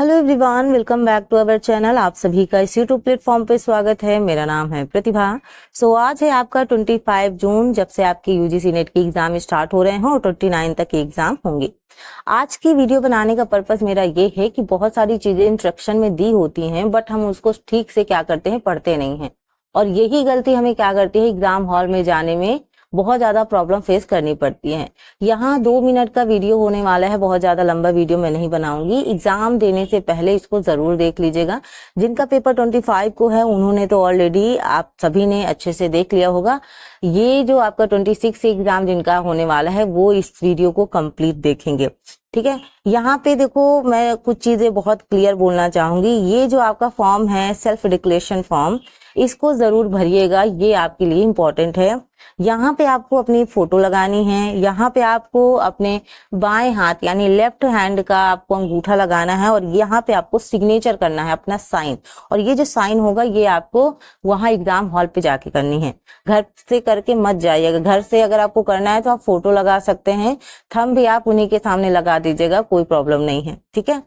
Hello everyone, welcome back to our channel. आप सभी का इस यूट्यूब प्लेटफॉर्म पे स्वागत है। मेरा नाम है प्रतिभा। आज है आपका 25 जून, जब से आपके यूजीसी नेट के एग्जाम स्टार्ट हो रहे हैं और 29 तक के एग्जाम होंगे। आज की वीडियो बनाने का पर्पस मेरा ये है कि बहुत सारी चीजें इंस्ट्रक्शन में दी होती हैं, बट हम उसको ठीक से क्या करते हैं, पढ़ते नहीं हैं। और यही गलती हमें क्या करती है, एग्जाम हॉल में जाने में बहुत ज्यादा प्रॉब्लम फेस करनी पड़ती है। यहाँ 2 मिनट का वीडियो होने वाला है, बहुत ज्यादा लंबा वीडियो मैं नहीं बनाऊंगी। एग्जाम देने से पहले इसको जरूर देख लीजिएगा। जिनका पेपर 25 को है उन्होंने तो ऑलरेडी आप सभी ने अच्छे से देख लिया होगा। ये जो आपका 26 एग्जाम जिनका होने वाला है वो इस वीडियो को कंप्लीट देखेंगे, ठीक है। यहाँ पे देखो, मैं कुछ चीजें बहुत क्लियर बोलना चाहूंगी। ये जो आपका फॉर्म है, सेल्फ डिक्लेरेशन फॉर्म, इसको जरूर भरिएगा, ये आपके लिए इम्पोर्टेंट है। यहाँ पे आपको अपनी फोटो लगानी है। यहाँ पे आपको अपने बाएं हाथ यानी लेफ्ट हैंड का आपको अंगूठा लगाना है और यहाँ पे आपको सिग्नेचर करना है, अपना साइन। और ये जो साइन होगा ये आपको वहां एग्जाम हॉल पे जाके करनी है, घर से करके मत जाइएगा। घर से अगर आपको करना है तो आप फोटो लगा सकते हैं, थंब भी आप उन्हीं के सामने लगा दीजिएगा, कोई प्रॉब्लम नहीं है, ठीक है।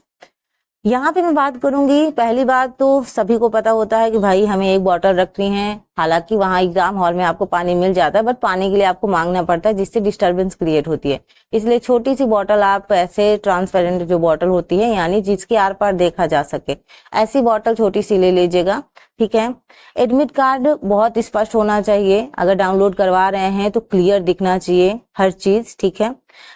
यहाँ पे मैं बात करूंगी, पहली बात तो सभी को पता होता है कि भाई हमें एक बॉटल रखनी है। हालांकि वहां एग्जाम हॉल में आपको पानी मिल जाता है, बट पानी के लिए आपको मांगना पड़ता है, जिससे डिस्टरबेंस क्रिएट होती है। इसलिए छोटी सी बॉटल, आप ऐसे ट्रांसपेरेंट जो बॉटल होती है यानी जिसके आर पार देखा जा सके, ऐसी बॉटल छोटी सी ले लीजिएगा, ठीक है। एडमिट कार्ड बहुत स्पष्ट होना चाहिए, अगर डाउनलोड करवा रहे हैं तो क्लियर दिखना चाहिए हर चीज, ठीक है।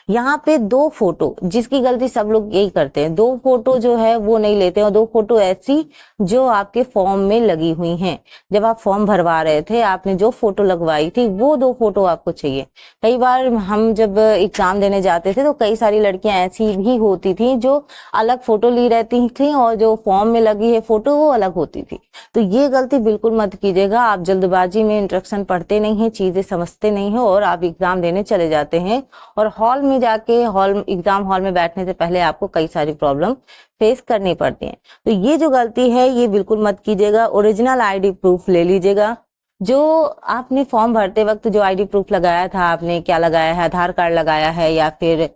यहाँ पे 2 फोटो, जिसकी गलती सब लोग यही करते हैं, 2 फोटो जो है वो नहीं लेते हैं, और 2 फोटो ऐसी जो आपके फॉर्म में लगी हुई हैं। जब आप फॉर्म भरवा रहे थे आपने जो फोटो लगवाई थी वो 2 फोटो आपको चाहिए। कई बार हम जब एग्जाम देने जाते थे तो कई सारी लड़कियां ऐसी भी होती थी जो अलग फोटो ली रहती थी और जो फॉर्म में लगी है फोटो वो अलग होती थी। तो ये गलती बिल्कुल मत कीजिएगा। आप जल्दबाजी में इंस्ट्रक्शन पढ़ते नहीं हैं, चीजें समझते नहीं हैं और आप एग्जाम देने चले जाते हैं, और हॉल में जाके एग्जाम हॉल में बैठने से पहले आपको कई सारी प्रॉब्लम फेस करनी पड़ती हैं। तो ये जो गलती है ये बिल्कुल मत कीजिएगा। ओरिजिनल आईडी प्रूफ ले लीजिएगा। जो आपने फॉर्म भरते वक्त जो आईडी प्रूफ लगाया था, आपने क्या लगाया है, आधार कार्ड लगाया है या फिर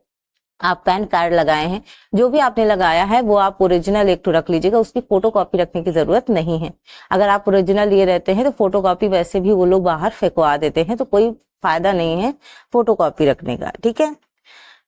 आप पैन कार्ड लगाए हैं, जो भी आपने लगाया है वो आप ओरिजिनल एक तो रख लीजिएगा, उसकी फोटो कॉपी रखने की जरूरत नहीं है। अगर आप ओरिजिनल लिए रहते हैं तो फोटो कॉपी वैसे भी वो लोग बाहर फेंकवा देते हैं, तो कोई फायदा नहीं है फोटो कॉपी रखने का, ठीक है।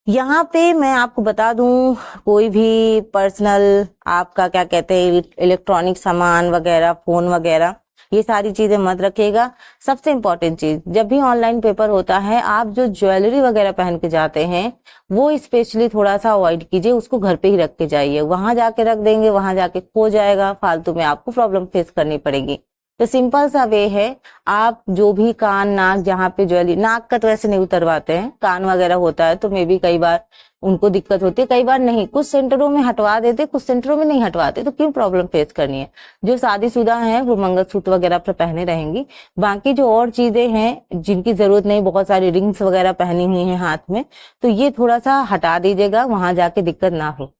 यहाँ पे मैं आपको बता दूं, कोई भी पर्सनल आपका क्या कहते हैं इलेक्ट्रॉनिक सामान वगैरह, फोन वगैरह, ये सारी चीजें मत रखिएगा। सबसे इम्पोर्टेंट चीज, जब भी ऑनलाइन पेपर होता है आप जो ज्वेलरी वगैरह पहन के जाते हैं वो स्पेशली थोड़ा सा अवॉइड कीजिए, उसको घर पे ही रख के जाइए। वहां जाके रख देंगे, वहां जाके खो जाएगा, फालतू में आपको प्रॉब्लम फेस करनी पड़ेगी। तो सिंपल सा वे है, आप जो भी कान नाक जहाँ पे ज्वेलरी, नाक का तो ऐसे नहीं उतरवाते हैं, कान वगैरह होता है तो मे भी कई बार उनको दिक्कत होती है, कई बार नहीं। कुछ सेंटरों में हटवा देते, कुछ सेंटरों में नहीं हटवाते, तो क्यों प्रॉब्लम फेस करनी है। जो शादीशुदा हैं वो मंगलसूत्र वगैरह पर पहने रहेंगी, बाकी जो और चीजें हैं जिनकी जरूरत नहीं, बहुत सारी रिंग्स वगैरह पहनी हुई हैं हाथ में, तो ये थोड़ा सा हटा दीजिएगा, वहां जाके दिक्कत ना हो।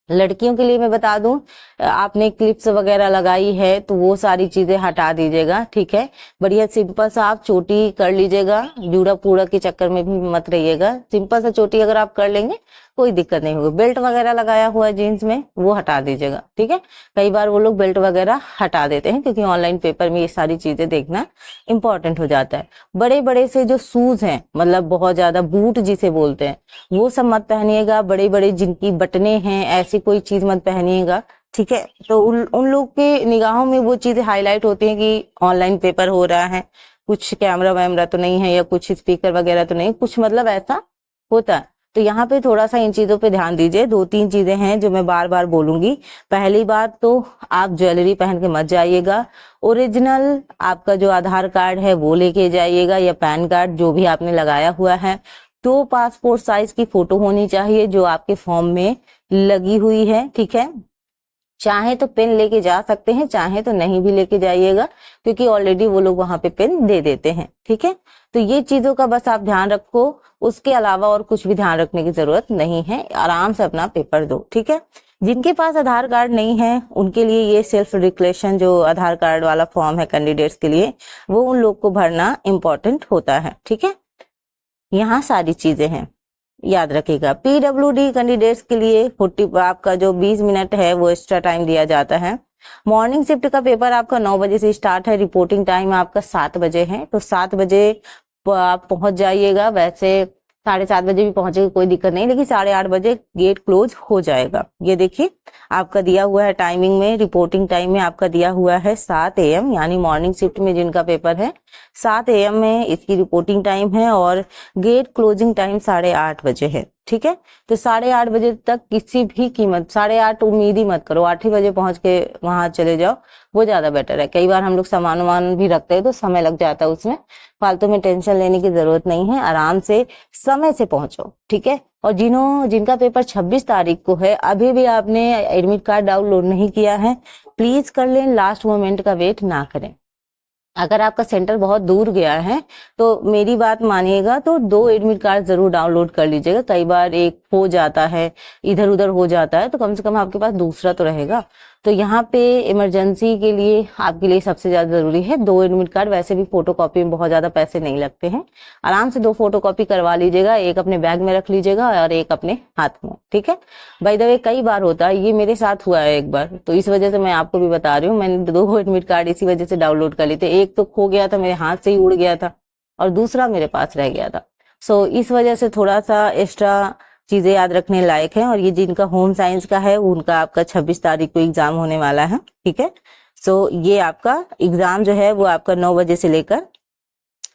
लड़कियों के लिए मैं बता दूं, आपने क्लिप्स वगैरह लगाई है तो वो सारी चीजें हटा दीजिएगा, ठीक है। बढ़िया सिंपल सा आप चोटी कर लीजिएगा, जूड़ा पूड़ा के चक्कर में भी मत रहिएगा। सिंपल सा चोटी अगर आप कर लेंगे कोई दिक्कत नहीं होगी। बेल्ट वगैरह लगाया हुआ है जीन्स में वो हटा दीजिएगा, ठीक है। कई बार वो लोग बेल्ट वगैरह हटा देते हैं क्योंकि ऑनलाइन पेपर में ये सारी चीजें देखना इंपॉर्टेंट हो जाता है। बड़े बड़े से जो शूज हैं, मतलब बहुत ज्यादा बूट जिसे बोलते हैं, वो सब मत पहनिएगा। बड़े बड़े जिनकी बटने हैं ऐसी कोई चीज मत पहनिएगा, ठीक है। तो उन लोग के निगाहों में वो चीजें हाईलाइट होती हैं कि ऑनलाइन पेपर हो रहा है, कुछ कैमरा वैमरा तो नहीं है या कुछ स्पीकर वगैरह तो नहीं, कुछ मतलब ऐसा होता है। तो यहाँ पे थोड़ा सा इन चीजों पे ध्यान दीजिए। 2-3 चीजें हैं जो मैं बार बार बोलूंगी। पहली बात तो आप ज्वेलरी पहन के मत जाइएगा। ओरिजिनल आपका जो आधार कार्ड है वो लेके जाइएगा, या पैन कार्ड जो भी आपने लगाया हुआ है। 2 पासपोर्ट साइज की फोटो होनी चाहिए जो आपके फॉर्म में लगी हुई है, ठीक है। चाहे तो पेन लेके जा सकते हैं, चाहे तो नहीं भी लेके जाइएगा, क्योंकि ऑलरेडी वो लोग वहां पे पेन दे देते हैं, ठीक है। तो ये चीजों का बस आप ध्यान रखो, उसके अलावा और कुछ भी ध्यान रखने की जरूरत नहीं है। आराम से अपना पेपर दो, ठीक है। जिनके पास आधार कार्ड नहीं है उनके लिए ये सेल्फ डिक्लेरेशन जो आधार कार्ड वाला फॉर्म है कैंडिडेट्स के लिए, वो उन लोग को भरना इम्पोर्टेंट होता है, ठीक है। यहाँ सारी चीजें हैं। याद रखिएगा। पीडब्ल्यूडी कैंडिडेट्स के लिए 40 आपका जो 20 मिनट है वो एक्स्ट्रा टाइम दिया जाता है। मॉर्निंग शिफ्ट का पेपर आपका 9 बजे से स्टार्ट है, रिपोर्टिंग टाइम आपका 7 बजे है, तो 7 बजे आप पहुंच जाइएगा। वैसे 7:30 बजे भी पहुंचेगा कोई दिक्कत नहीं, लेकिन 8:30 बजे गेट क्लोज हो जाएगा। ये देखिए आपका दिया हुआ है टाइमिंग में, रिपोर्टिंग टाइम में आपका दिया हुआ है 7 AM, यानी मॉर्निंग शिफ्ट में जिनका पेपर है 7 AM में इसकी रिपोर्टिंग टाइम है और गेट क्लोजिंग टाइम 8:30 बजे है। ठीक है, तो 8:30 बजे तक किसी भी कीमत 8:30 उम्मीद ही मत करो, 8 ही बजे पहुंच के वहां चले जाओ, वो ज्यादा बेटर है। कई बार हम लोग सामान वामान भी रखते हैं तो समय लग जाता है उसमें, फालतू में टेंशन लेने की जरूरत नहीं है, आराम से समय से पहुंचो। ठीक है, और जिनका पेपर 26 तारीख को है, अभी भी आपने एडमिट कार्ड डाउनलोड नहीं किया है, प्लीज कर लें, लास्ट मोमेंट का वेट ना करें। अगर आपका सेंटर बहुत दूर गया है तो मेरी बात मानिएगा, तो 2 एडमिट कार्ड जरूर डाउनलोड कर लीजिएगा। कई बार एक हो जाता है, इधर उधर हो जाता है, तो कम से कम आपके पास दूसरा तो रहेगा। तो यहाँ पे इमरजेंसी के लिए आपके लिए सबसे ज्यादा जरूरी है 2 एडमिट कार्ड। वैसे भी फोटोकॉपी में बहुत ज्यादा पैसे नहीं लगते हैं, आराम से 2 फोटोकॉपी करवा लीजिएगा, एक अपने बैग में रख लीजिएगा और एक अपने हाथ में। ठीक है, बाय द वे कई बार होता है, ये मेरे साथ हुआ है एक बार, तो इस वजह से मैं आपको भी बता रही हूँ। मैंने 2 एडमिट कार्ड इसी वजह से डाउनलोड कर लिए थे, एक तो खो गया था, मेरे हाथ से ही उड़ गया था, और दूसरा मेरे पास रह गया था। सो इस वजह से थोड़ा सा एक्स्ट्रा चीजें याद रखने लायक है। और ये जिनका होम साइंस का है उनका आपका 26 तारीख को एग्जाम होने वाला है। ठीक है, सो ये आपका एग्जाम जो है वो आपका 9 बजे से लेकर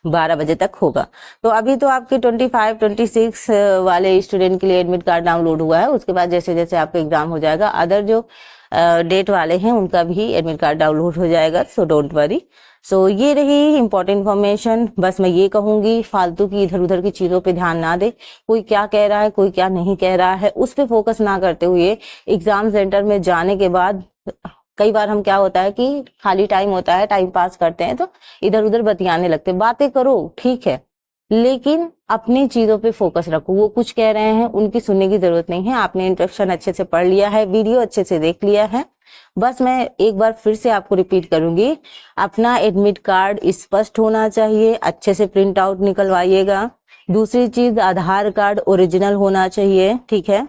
12 बजे तक होगा। तो अभी तो आपके 25, 26 वाले स्टूडेंट के लिए एडमिट कार्ड डाउनलोड हुआ है, उसके बाद जैसे जैसे आपका एग्जाम हो जाएगा अदर जो डेट वाले हैं उनका भी एडमिट कार्ड डाउनलोड हो जाएगा, सो डोंट वरी। सो ये रही इंपॉर्टेंट इन्फॉर्मेशन। बस मैं ये कहूंगी फालतू की इधर उधर की चीजों पे ध्यान ना दे, कोई क्या कह रहा है कोई क्या नहीं कह रहा है उस पे फोकस ना करते हुए एग्जाम सेंटर में जाने के बाद कई बार हम क्या होता है कि खाली टाइम होता है, टाइम पास करते हैं तो इधर उधर बतियाने लगते। बातें करो ठीक है, लेकिन अपनी चीजों पे फोकस रखो। वो कुछ कह रहे हैं उनकी सुनने की जरूरत नहीं है, आपने इंस्ट्रक्शन अच्छे से पढ़ लिया है, वीडियो अच्छे से देख लिया है। बस मैं एक बार फिर से आपको रिपीट करूंगी, अपना एडमिट कार्ड स्पष्ट होना चाहिए, अच्छे से प्रिंट आउट निकलवाइएगा। दूसरी चीज आधार कार्ड ओरिजिनल होना चाहिए। ठीक है,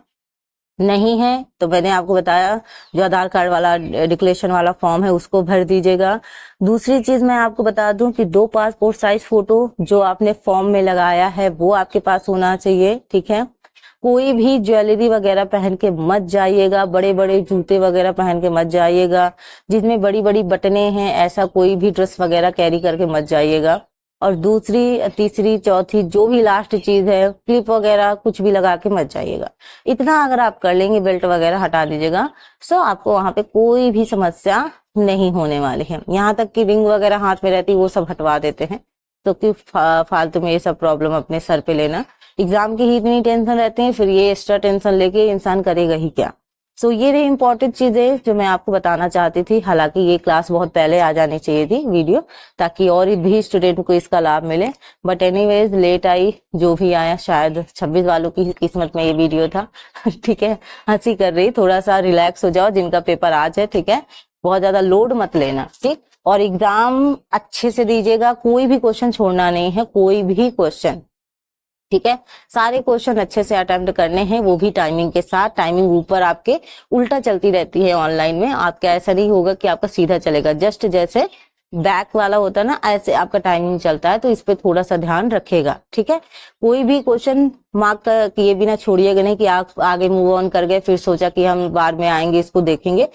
नहीं है तो मैंने आपको बताया जो आधार कार्ड वाला डिक्लेरेशन वाला फॉर्म है उसको भर दीजिएगा। दूसरी चीज मैं आपको बता दूं कि 2 पासपोर्ट साइज फोटो जो आपने फॉर्म में लगाया है वो आपके पास होना चाहिए। ठीक है, कोई भी ज्वेलरी वगैरह पहन के मत जाइएगा, बड़े बड़े जूते वगैरह पहन के मत जाइएगा, जिसमें बड़ी बड़ी बटनें हैं ऐसा कोई भी ड्रेस वगैरह कैरी करके मत जाइएगा। और दूसरी तीसरी चौथी जो भी लास्ट चीज है, क्लिप वगैरह कुछ भी लगा के मत जाइएगा। इतना अगर आप कर लेंगे, बेल्ट वगैरह हटा दीजिएगा, सो आपको वहां पे कोई भी समस्या नहीं होने वाली है। यहाँ तक कि रिंग वगैरह हाथ में रहती है वो सब हटवा देते हैं, तो कि फालतू में ये सब प्रॉब्लम अपने सर पे लेना। एग्जाम की ही इतनी टेंशन रहती है, फिर ये एक्स्ट्रा टेंशन लेके इंसान करेगा ही क्या। सो ये रही इंपॉर्टेंट चीजें जो मैं आपको बताना चाहती थी। हालांकि ये क्लास बहुत पहले आ जानी चाहिए थी वीडियो, ताकि और भी स्टूडेंट को इसका लाभ मिले, बट एनीवेज लेट आई, जो भी आया शायद 26 वालों की किस्मत में ये वीडियो था। ठीक है, हंसी कर रही, थोड़ा सा रिलैक्स हो जाओ जिनका पेपर आज है। ठीक है, बहुत ज्यादा लोड मत लेना। ठीक, और एग्जाम अच्छे से दीजिएगा, कोई भी क्वेश्चन छोड़ना नहीं है, कोई भी क्वेश्चन। ठीक है, सारे क्वेश्चन अच्छे से अटेम्प्ट करने हैं, वो भी टाइमिंग के साथ। टाइमिंग ऊपर आपके उल्टा चलती रहती है ऑनलाइन में, आपका ऐसा नहीं होगा कि आपका सीधा चलेगा, जस्ट जैसे बैक वाला होता है ना ऐसे आपका टाइमिंग चलता है, तो इस पे थोड़ा सा ध्यान रखेगा। ठीक है, कोई भी क्वेश्चन मार्क किए बिना छोड़िएगा नहीं कि आप आगे मूव ऑन कर गए, फिर सोचा कि हम बाद में आएंगे इसको देखेंगे।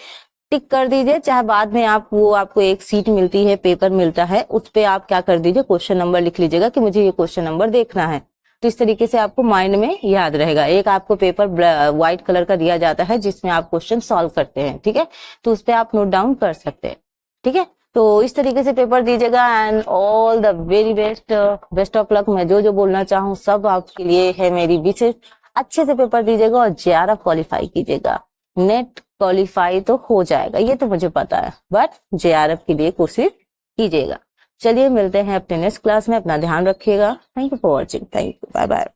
टिक कर दीजिए, चाहे बाद में आपको एक सीट मिलती है, पेपर मिलता है, उस पे आप क्या कर दीजिए, क्वेश्चन नंबर लिख लीजिएगा कि मुझे ये क्वेश्चन नंबर देखना है। तो इस तरीके से आपको माइंड में याद रहेगा। एक आपको पेपर व्हाइट कलर का दिया जाता है जिसमें आप क्वेश्चन सॉल्व करते हैं। ठीक है, तो उस पर आप नोट डाउन कर सकते हैं। ठीक है, तो इस तरीके से पेपर दीजिएगा and all the very best, best of luck. मैं जो जो बोलना चाहूँ सब आपके लिए है मेरी विशेष। अच्छे से पेपर दीजिएगा और JRF क्वालिफाई कीजिएगा। नेट क्वालिफाई तो हो जाएगा ये तो मुझे पता है, बट JRF के लिए कोशिश कीजिएगा। चलिए मिलते हैं अपने नेक्स्ट क्लास में, अपना ध्यान रखिएगा। Thank you for watching, thank you, bye bye.